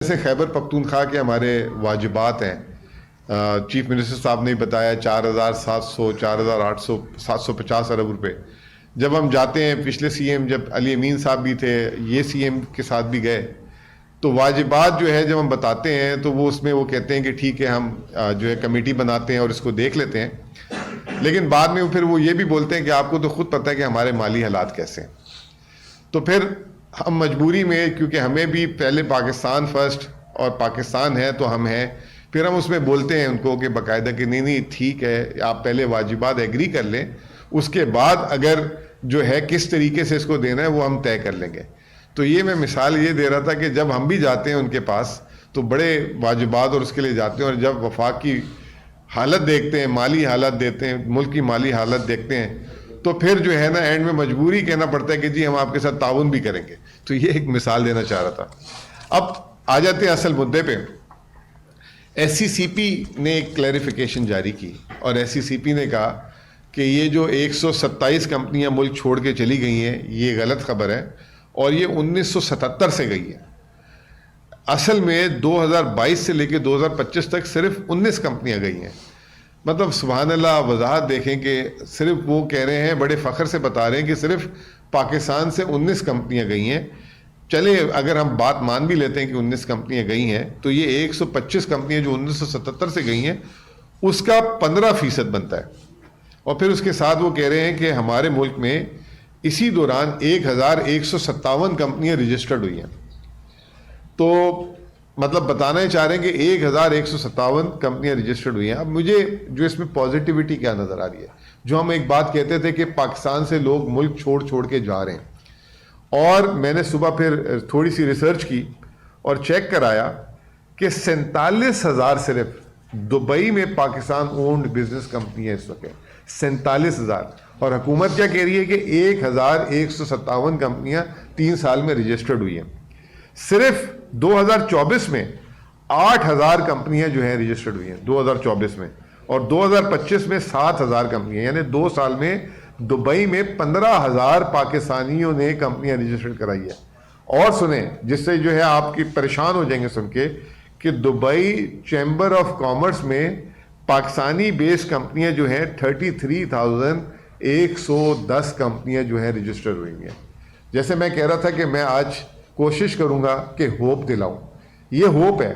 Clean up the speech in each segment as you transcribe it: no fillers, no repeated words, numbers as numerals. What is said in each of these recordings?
جیسے خیبر پختونخوا کے ہمارے واجبات ہیں، چیف منسٹر صاحب نے بتایا 4700 4800 750 ارب روپے. جب ہم جاتے ہیں، پچھلے سی ایم جب علی امین صاحب بھی تھے، یہ سی ایم کے ساتھ بھی گئے، تو واجبات جو ہے جب ہم بتاتے ہیں تو وہ اس میں وہ کہتے ہیں کہ ٹھیک ہے ہم جو ہے کمیٹی بناتے ہیں اور اس کو دیکھ لیتے ہیں. لیکن بعد میں پھر وہ یہ بھی بولتے ہیں کہ آپ کو تو خود پتہ ہے کہ ہمارے مالی حالات کیسے ہیں. تو پھر ہم مجبوری میں، کیونکہ ہمیں بھی پہلے پاکستان فرسٹ اور پاکستان ہے تو ہم ہیں، پھر ہم اس میں بولتے ہیں ان کو کہ باقاعدہ کہ نہیں ٹھیک ہے آپ پہلے واجبات ایگری کر لیں، اس کے بعد اگر جو ہے کس طریقے سے اس کو دینا ہے وہ ہم طے کر لیں گے. تو یہ میں مثال یہ دے رہا تھا کہ جب ہم بھی جاتے ہیں ان کے پاس تو بڑے واجبات اور اس کے لیے جاتے ہیں، اور جب وفاق کی حالت دیکھتے ہیں، مالی حالت دیکھتے ہیں، ملک کی مالی حالت دیکھتے ہیں، تو پھر جو ہے نا اینڈ میں مجبوری کہنا پڑتا ہے کہ جی ہم آپ کے ساتھ تعاون بھی کریں گے. تو یہ ایک مثال دینا چاہ رہا تھا. اب آ جاتے ہیں اصل مدعے پہ. ایس سی سی پی نے ایک کلیریفیکیشن جاری کی، اور ایس سی سی پی نے کہا کہ یہ جو 127 کمپنیاں ملک چھوڑ کے چلی گئی ہیں یہ غلط خبر ہے، اور یہ 1977 سے گئی ہے. اصل میں 2022 سے لے کے 2025 تک صرف 19 کمپنیاں گئی ہیں. مطلب سبحان اللہ، وضاحت دیکھیں کہ صرف وہ کہہ رہے ہیں، بڑے فخر سے بتا رہے ہیں کہ صرف پاکستان سے 19 کمپنیاں گئی ہیں. چلے اگر ہم بات مان بھی لیتے ہیں کہ 19 کمپنیاں گئی ہیں، تو یہ 125 کمپنیاں جو 1977 سے گئی ہیں اس کا 15% بنتا ہے. اور پھر اس کے ساتھ وہ کہہ رہے ہیں کہ ہمارے ملک میں اسی دوران 1157 کمپنیاں رجسٹرڈ ہوئی ہیں. تو مطلب بتانا ہی چاہ رہے ہیں کہ 1157 کمپنیاں رجسٹرڈ ہوئی ہیں. اب مجھے جو اس میں پازیٹیوٹی کیا نظر آ رہی ہے، جو ہم ایک بات کہتے تھے کہ پاکستان سے لوگ ملک چھوڑ کے جا رہے ہیں، اور میں نے صبح پھر تھوڑی سی ریسرچ کی اور چیک کرایا کہ 47,000 صرف دبئی میں پاکستان اونڈ بزنس کمپنی ہے اس وقت، 47,000. اور حکومت کیا کہہ رہی ہے کہ 1157 کمپنیاں 3 سال میں رجسٹرڈ ہوئی ہیں. صرف 2024 میں 8,000 کمپنیاں جو ہیں رجسٹرڈ ہوئی ہیں 2024 میں، اور 2025 میں 7,000 کمپنیاں، یعنی 2 سال میں دبئی میں 15,000 پاکستانیوں نے کمپنیاں رجسٹرڈ کرائی ہے. اور سنیں، جس سے جو ہے آپ کی پریشان ہو جائیں گے سن کے، کہ دبئی چیمبر آف کامرس میں پاکستانی بیس کمپنیاں جو ہیں 33,110 کمپنیاں جو ہیں رجسٹر ہوئی ہیں. جیسے میں کہہ رہا تھا کہ میں آج کوشش کروں گا کہ ہوپ دلاؤں. یہ ہوپ ہے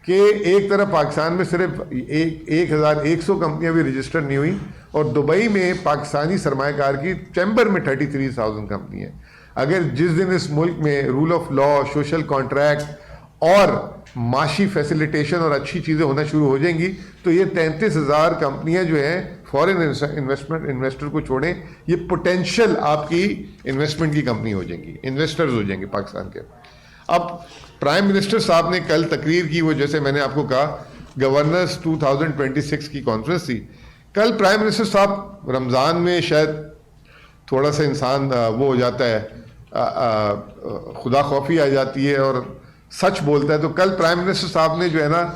کہ ایک طرف پاکستان میں صرف 1,100 کمپنیاں بھی رجسٹر نہیں ہوئی، اور دبئی میں پاکستانی سرمایہ کار کی چیمبر میں 33,000 کمپنی ہیں. اگر جس دن اس ملک میں rule of law, social contract اور معاشی فیسیلیٹیشن اور اچھی چیزیں ہونا شروع ہو جائیں گی، تو یہ 33,000 کمپنیاں جو ہیں فورن انویسٹر کو چھوڑیں، یہ پوٹینشیل آپ کی انویسٹمنٹ کی کمپنی ہو جائیں گی، انویسٹرز ہو جائیں گے پاکستان کے. اب پرائم منسٹر صاحب نے کل تقریر کی، وہ جیسے میں نے آپ کو کہا گورنرز 2026 کی کانفرنس تھی. کل پرائم منسٹر صاحب، رمضان میں شاید تھوڑا سا انسان وہ ہو جاتا ہے، خدا خوفی آ جاتی ہے اور سچ بولتا ہے. تو کل پرائم منسٹر صاحب نے جو ہے نا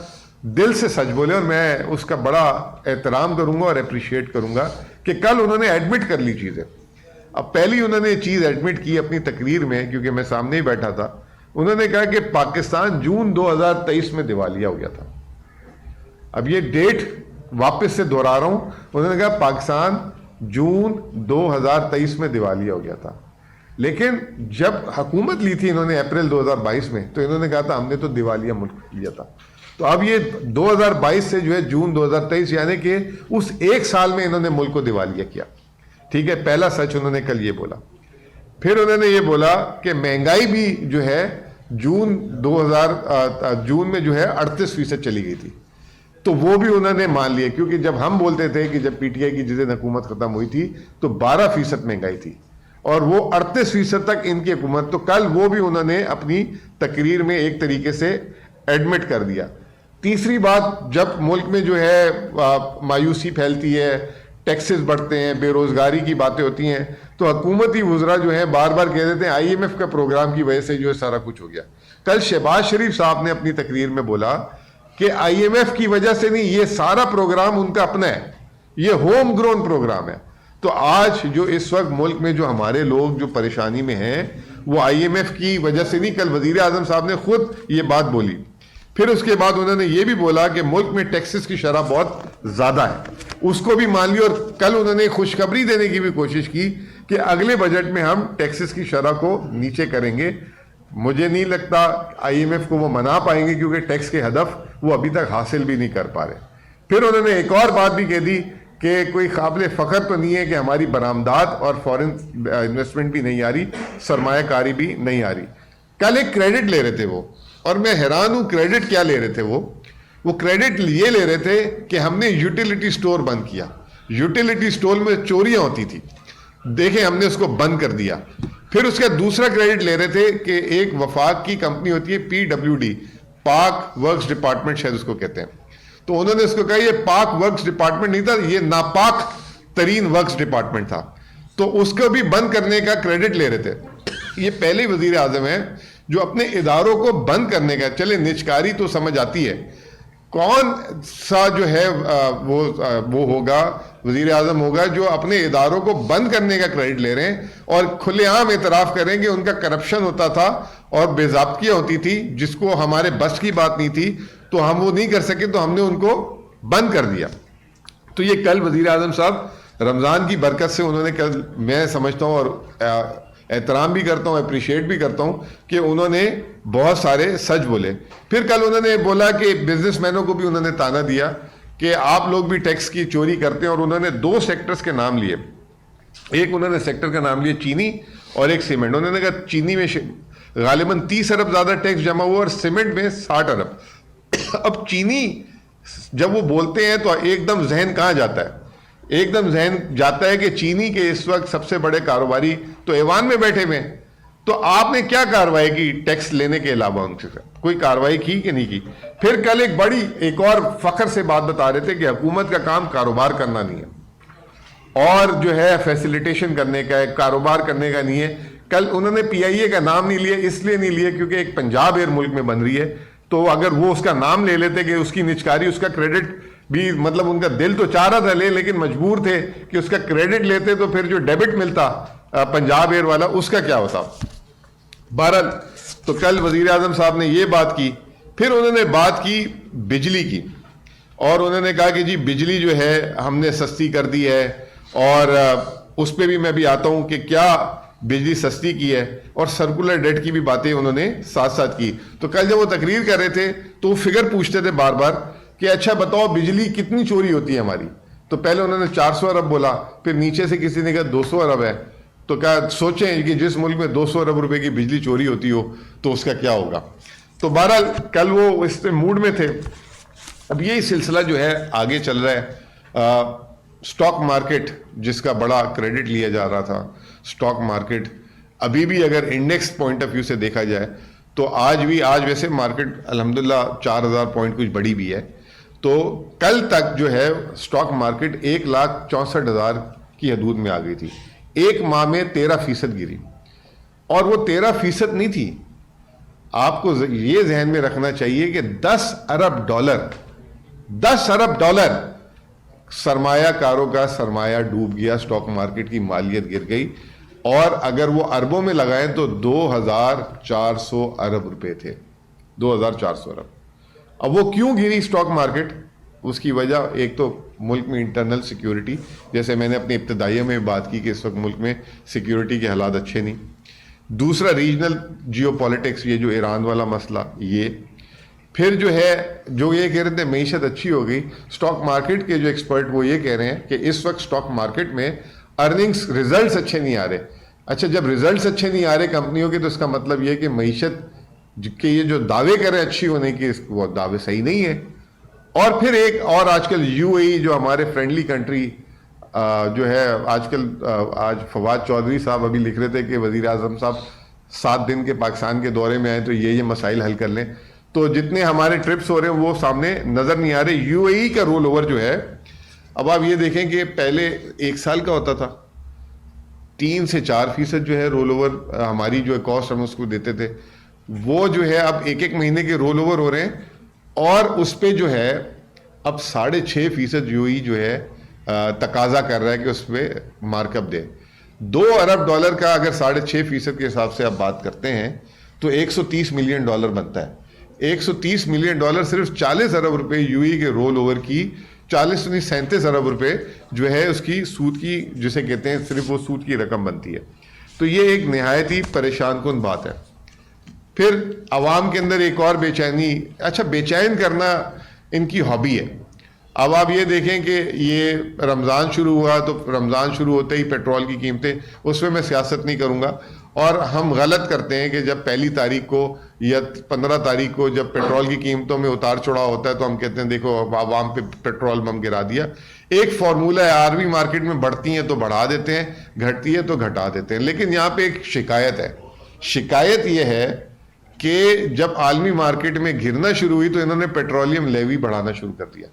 دل سے سچ بولے، اور میں اس کا بڑا احترام کروں گا اور اپریشیٹ کروں گا کہ کل انہوں نے ایڈمٹ کر لی چیزیں. اب پہلی انہوں نے چیز ایڈمٹ کی اپنی تقریر میں، کیونکہ میں سامنے ہی بیٹھا تھا. انہوں نے کہا کہ پاکستان جون 2023 میں دیوالیہ ہو گیا تھا. اب یہ ڈیٹ واپس سے دہرا رہا ہوں، انہوں نے کہا پاکستان جون 2023 میں دیوالیہ ہو گیا تھا. لیکن جب حکومت لی تھی انہوں نے اپریل 2022 میں، تو انہوں نے کہا تھا ہم نے تو دیوالیہ ملک لیا تھا. تو اب یہ 2022 سے جو ہے جون 2023، یعنی کہ اس ایک سال میں انہوں نے ملک کو دیوالیہ کیا. ٹھیک ہے، پہلا سچ انہوں نے کل یہ بولا. پھر انہوں نے یہ بولا کہ مہنگائی بھی جو ہے جون میں جو ہے 38% چلی گئی تھی. تو وہ بھی انہوں نے مان لیا، کیونکہ جب ہم بولتے تھے کہ جب پی ٹی آئی کی جس دن حکومت ختم ہوئی تھی تو 12% مہنگائی تھی، اور وہ 38% تک ان کی حکومت. تو کل وہ بھی انہوں نے اپنی تقریر میں ایک طریقے سے ایڈمٹ کر دیا. تیسری بات، جب ملک میں جو ہے مایوسی پھیلتی ہے، ٹیکسز بڑھتے ہیں، بے روزگاری کی باتیں ہوتی ہیں، تو حکومتی وزراء جو ہیں بار بار کہہ دیتے ہیں آئی ایم ایف کا پروگرام کی وجہ سے جو ہے سارا کچھ ہو گیا. کل شہباز شریف صاحب نے اپنی تقریر میں بولا کہ آئی ایم ایف کی وجہ سے نہیں، یہ سارا پروگرام ان کا اپنا ہے، یہ ہوم گرون پروگرام ہے. تو آج جو اس وقت ملک میں جو ہمارے لوگ جو پریشانی میں ہیں، وہ IMF کی وجہ سے نہیں, کل وزیر اعظم صاحب نے خود یہ بات بولی. پھر اس کے بعد انہوں نے یہ بھی بولا کہ ملک میں ٹیکسز کی شرح بہت زیادہ ہے, اس کو بھی مان لی. اور کل انہوں نے خوشخبری دینے کی بھی کوشش کی کہ اگلے بجٹ میں ہم ٹیکسز کی شرح کو نیچے کریں گے. مجھے نہیں لگتا IMF کو وہ منا پائیں گے, کیونکہ ٹیکس کے ہدف وہ ابھی تک حاصل بھی نہیں کر پا رہے. پھر انہوں نے ایک اور بات بھی کہہ دی کہ کوئی قابل فخر تو نہیں ہے کہ ہماری برآمدات اور فورن انویسٹمنٹ بھی نہیں آ رہی, سرمایہ کاری بھی نہیں آ رہی. کل ایک کریڈٹ لے رہے تھے وہ, اور میں حیران ہوں کریڈٹ کیا لے رہے تھے وہ کریڈٹ یہ لے رہے تھے کہ ہم نے یوٹیلیٹی سٹور بند کیا. یوٹیلیٹی سٹور میں چوریاں ہوتی تھی, دیکھیں ہم نے اس کو بند کر دیا. پھر اس کا دوسرا کریڈٹ لے رہے تھے کہ ایک وفاق کی کمپنی ہوتی ہے PWD, پاک ورکس ڈپارٹمنٹ شاید اس کو کہتے ہیں, تو انہوں نے اس کو کہا یہ پاک ورکس ڈپارٹمنٹ نہیں تھا, یہ ناپاک ترین ورکس ڈپارٹمنٹ تھا, تو اس کو بھی بند کرنے کا کریڈٹ لے رہے تھے. یہ پہلے وزیر اعظم ہیں جو اپنے اداروں کو بند کرنے کا, چلے نجکاری تو سمجھ آتی ہے, کون سا جو ہے وہ ہوگا وزیر اعظم ہوگا جو اپنے اداروں کو بند کرنے کا کریڈٹ لے رہے ہیں اور کھلے عام اعتراف کریں کہ ان کا کرپشن ہوتا تھا اور بے ضابطگیاں ہوتی تھی جس کو ہمارے بس کی بات نہیں تھی, تو ہم وہ نہیں کر سکے تو ہم نے ان کو بند کر دیا. تو یہ کل وزیر اعظم صاحب رمضان کی برکت سے انہوں نے کل, میں سمجھتا ہوں اور احترام بھی کرتا ہوں, اپریشیٹ بھی کرتا ہوں کہ انہوں نے بہت سارے سچ بولے. پھر کل انہوں نے بولا کہ بزنس مینوں کو بھی انہوں نے تانا دیا کہ آپ لوگ بھی ٹیکس کی چوری کرتے ہیں, اور انہوں نے 2 سیکٹرز کے نام لیے. ایک انہوں نے سیکٹر کا نام لیا چینی اور ایک سیمنٹ. انہوں نے کہا چینی میں غالباً 30 ارب زیادہ ٹیکس جمع ہوا اور سیمنٹ میں 60 ارب. اب چینی جب وہ بولتے ہیں تو ایک دم ذہن کہاں جاتا ہے, ایک دم ذہن جاتا ہے کہ چینی کے اس وقت سب سے بڑے کاروباری تو ایوان میں بیٹھے ہوئے ہیں, تو آپ نے کیا کارروائی کی ٹیکس لینے کے علاوہ, ان سے کوئی کارروائی کی کہ نہیں کی. پھر کل ایک اور فخر سے بات بتا رہے تھے کہ حکومت کا کام کاروبار کرنا نہیں ہے اور جو ہے فیسیلیٹیشن کرنے کا ہے, کاروبار کرنے کا نہیں ہے. کل انہوں نے PIA کا نام نہیں لیا, اس لیے نہیں لیا کیونکہ ایک پنجاب ایئر ملک میں بن رہی ہے, تو اگر وہ اس کا نام لے لیتے کہ اس کی نجکاری, اس کا کریڈٹ بھی, مطلب ان کا دل تو چاہ رہا تھا لے, لیکن مجبور تھے کہ اس کا کریڈٹ لیتے تو پھر جو ڈیبٹ ملتا پنجاب ایئر والا اس کا کیا ہوتا. بہرحال تو کل وزیر اعظم صاحب نے یہ بات کی. پھر انہوں نے بات کی بجلی کی, اور انہوں نے کہا کہ جی بجلی جو ہے ہم نے سستی کر دی ہے, اور اس پہ بھی میں بھی آتا ہوں کہ کیا بجلی سستی کی ہے, اور سرکولر ڈیٹ کی بھی باتیں انہوں نے ساتھ ساتھ کی. تو کل جب وہ تقریر کر رہے تھے تو وہ فگر پوچھتے تھے بار بار کہ اچھا بتاؤ بجلی کتنی چوری ہوتی ہے ہماری. تو پہلے انہوں نے 400 ارب بولا, پھر نیچے سے کسی نے کہا 200 ارب ہے. تو کیا سوچیں کہ جس ملک میں 200 ارب روپے کی بجلی چوری ہوتی ہو تو اس کا کیا ہوگا. تو بہرحال کل وہ اس موڈ میں تھے. اب یہی سلسلہ جو ہے آگے چل رہا ہے. سٹاک مارکیٹ جس کا بڑا کریڈٹ لیا جا رہا تھا, سٹاک مارکیٹ ابھی بھی اگر انڈیکس پوائنٹ آف ویو سے دیکھا جائے تو آج ویسے مارکیٹ الحمدللہ 4000 پوائنٹ کچھ بڑی بھی ہے. تو کل تک جو ہے سٹاک مارکیٹ 1,64,000 کی حدود میں آ گئی تھی. ایک ماہ میں 13% گری, اور وہ 13% نہیں تھی. آپ کو یہ ذہن میں رکھنا چاہیے کہ 10 ارب ڈالر سرمایہ کاروں کا سرمایہ ڈوب گیا, سٹاک مارکیٹ کی مالیت گر گئی, اور اگر وہ اربوں میں لگائیں تو 2,400 ارب روپے تھے, 2,400 ارب. اب وہ کیوں گری سٹاک مارکیٹ, اس کی وجہ ایک تو ملک میں انٹرنل سیکیورٹی, جیسے میں نے اپنے ابتدائیہ میں بات کی کہ اس وقت ملک میں سیکیورٹی کے حالات اچھے نہیں. دوسرا ریجنل جیو پالیٹکس, یہ جو ایران والا مسئلہ, یہ پھر جو ہے جو یہ کہہ رہے تھے معیشت اچھی ہو گئی. سٹاک مارکیٹ کے جو ایکسپرٹ وہ یہ کہہ رہے ہیں کہ اس وقت سٹاک مارکیٹ میں ارننگز ریزلٹس اچھے نہیں آ رہے. اچھا جب ریزلٹس اچھے نہیں آ رہے کمپنیوں کے تو اس کا مطلب یہ کہ معیشت کے یہ جو دعوے کر رہے ہیں اچھی ہونے کی, وہ دعوے صحیح نہیں ہے. اور پھر ایک اور آج کل UAE جو ہمارے فرینڈلی کنٹری جو ہے, آج فواد چودھری صاحب ابھی لکھ رہے تھے کہ وزیر اعظم صاحب 7 دن کے پاکستان کے دورے میں آئے تو یہ مسائل حل کر لیں. تو جتنے ہمارے ٹرپس ہو رہے ہیں وہ سامنے نظر نہیں آ رہے. UAE کا رول اوور جو ہے, اب آپ یہ دیکھیں کہ پہلے 1 سال کا ہوتا تھا, 3 سے 4% جو ہے رول اوور ہماری جو ہے کاسٹ ہم اس کو دیتے تھے, وہ جو ہے اب 1 مہینے کے رول اوور ہو رہے ہیں, اور اس پہ جو ہے اب 6.5% UAE جو ہے تقاضا کر رہا ہے کہ اس پہ مارک اپ دے. $2 ارب کا اگر 6.5% کے حساب سے آپ بات کرتے ہیں تو $130 ملین بنتا ہے۔ $130 ملین صرف 40 ارب روپے یو ای کے رول اوور کی 37 ارب روپے جو ہے اس کی سود کی جسے کہتے ہیں صرف وہ سود کی رقم بنتی ہے۔ تو یہ ایک نہایت ہی پریشان کن بات ہے۔ پھر عوام کے اندر ایک اور بے چینی، اچھا بے چین کرنا ان کی ہابی ہے۔ اب آپ یہ دیکھیں کہ یہ رمضان شروع ہوا تو رمضان شروع ہوتے ہی پیٹرول کی قیمتیں، اس میں سیاست نہیں کروں گا، اور ہم غلط کرتے ہیں کہ جب 1 تاریخ کو یا 15 تاریخ کو جب پیٹرول کی قیمتوں میں اتار چڑھاؤ ہوتا ہے تو ہم کہتے ہیں دیکھو عوام پہ پیٹرول بم گرا دیا۔ ایک فارمولہ ہے، عالمی مارکیٹ میں بڑھتی ہیں تو بڑھا دیتے ہیں، گھٹتی ہے تو گھٹا دیتے ہیں، لیکن یہاں پہ ایک شکایت ہے۔ شکایت یہ ہے کہ جب عالمی مارکیٹ میں گرنا شروع ہوئی تو انہوں نے پیٹرولیم لیوی بڑھانا شروع کر دیا۔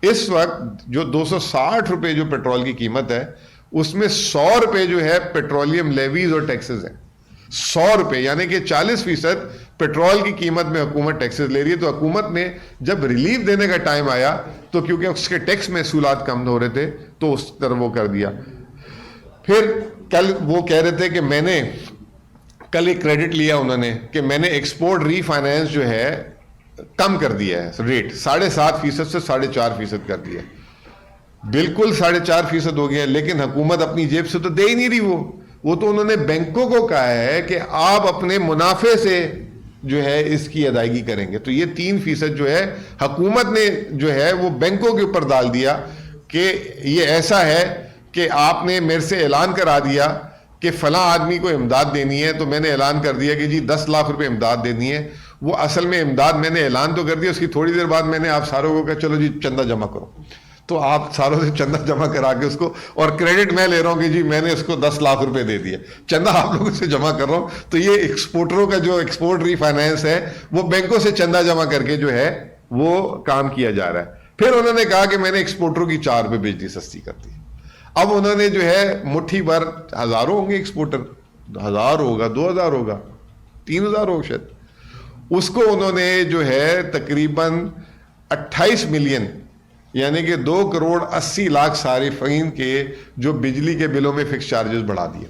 اس وقت جو 260 روپے جو پیٹرول کی قیمت ہے اس میں 100 روپے جو ہے پیٹرولیم لیویز اور ٹیکسز ہیں۔ 100 روپے یعنی کہ 40% پیٹرول کی قیمت میں حکومت ٹیکسز لے رہی ہے۔ تو حکومت نے جب ریلیف دینے کا ٹائم آیا تو کیونکہ اس کے ٹیکس محصولات کم ہو رہے تھے تو اس طرح وہ کر دیا۔ پھر کل وہ کہہ رہے تھے کہ میں نے کل ایک کریڈٹ لیا انہوں نے کہ میں نے ایکسپورٹ ری فائنانس جو ہے کم کر دیا ہے، ریٹ 7.5% سے 4.5% کر دیا۔ بالکل 4.5% ہو گیا، لیکن حکومت اپنی جیب سے تو دے ہی نہیں رہی۔ وہ تو انہوں نے بینکوں کو کہا ہے کہ آپ اپنے منافع سے جو ہے اس کی ادائیگی کریں گے۔ تو یہ 3% جو ہے حکومت نے جو ہے وہ بینکوں کے اوپر ڈال دیا کہ یہ ایسا ہے کہ آپ نے میرے سے اعلان کرا دیا کہ فلاں آدمی کو امداد دینی ہے، تو میں نے اعلان کر دیا کہ جی 10 لاکھ روپے امداد دینی ہے۔ وہ اصل میں امداد میں نے اعلان تو کر دیا، اس کی تھوڑی دیر بعد میں نے آپ ساروں کو کہا چلو جی چندہ جمع کرو، تو آپ ساروں سے چندہ جمع کرا کے اس کو، اور کریڈٹ میں لے رہا ہوں کہ جی میں نے اس کو 10 لاکھ روپے دے دیا، چندہ آپ لوگوں سے جمع کر رہا ہوں۔ تو یہ ایکسپورٹروں کا جو ایکسپورٹ ری فائنانس ہے وہ بینکوں سے چندہ جمع کر کے جو ہے وہ کام کیا جا رہا ہے۔ پھر انہوں نے کہا کہ میں نے ایکسپورٹروں کی 4 روپے بجلی سستی کر دی۔ اب انہوں نے جو ہے مٹھی بھر، ہزاروں ہوں گے ایکسپورٹر، 1000 ہوگا، 2000 ہوگا، 3000 ہوگا شاید، اس کو انہوں نے جو ہے تقریباً 28 ملین یعنی کہ 2.80 کروڑ صارفین کے جو بجلی کے بلوں میں فکس چارجز بڑھا دیے۔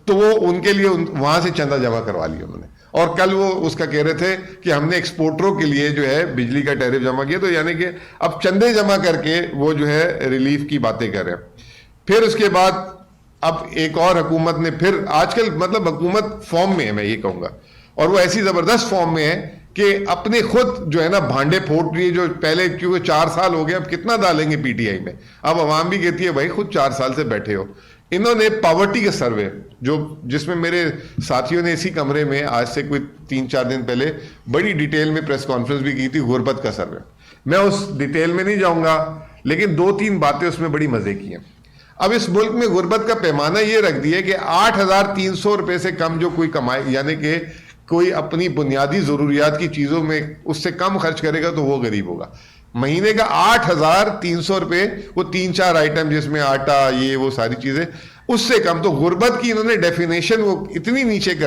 تو وہ ان کے لیے وہاں سے چندہ جمع کروا لیا انہوں نے، اور کل وہ اس کا کہہ رہے تھے کہ ہم نے ایکسپورٹروں کے لیے جو ہے بجلی کا ٹیرف جمع کیا۔ تو یعنی کہ اب چندے جمع کر کے وہ جو ہے ریلیف کی باتیں کر رہے ہیں۔ پھر اس کے بعد اب ایک اور حکومت نے پھر آج کل مطلب حکومت فارم میں ہے، میں یہ کہوں گا، اور وہ ایسی زبردست فارم میں ہے کہ اپنے خود جو ہے نا بھانڈے پھوٹ رہی ہے، جو پہلے کیونکہ 4 سال ہو گئے اب کتنا ڈالیں گے پی ٹی آئی میں۔ اب عوام بھی کہتی ہے بھائی خود 4 سال سے بیٹھے ہو۔ انہوں نے پاورٹی کا سروے جس میں میرے ساتھیوں نے اسی کمرے میں آج سے کوئی 3-4 دن پہلے بڑی ڈیٹیل میں پریس کانفرنس بھی کی تھی، غربت کا سروے۔ میں اس ڈیٹیل میں نہیں جاؤں گا، لیکن 2-3 باتیں اس میں بڑی مزے کی ہیں۔ اب اس ملک میں غربت کا پیمانہ یہ رکھ دیا کہ 8300 روپے سے کم جو کوئی کمائے، یعنی کہ کوئی اپنی بنیادی ضروریات کی چیزوں میں اس سے کم خرچ کرے گا تو وہ غریب ہوگا۔ مہینے کا 8300 روپے، وہ 3-4 آئٹم جس میں آٹا یہ وہ ساری چیزیں، اس سے کم۔ تو غربت کی انہوں نے ڈیفینیشن وہ اتنی نیچے کر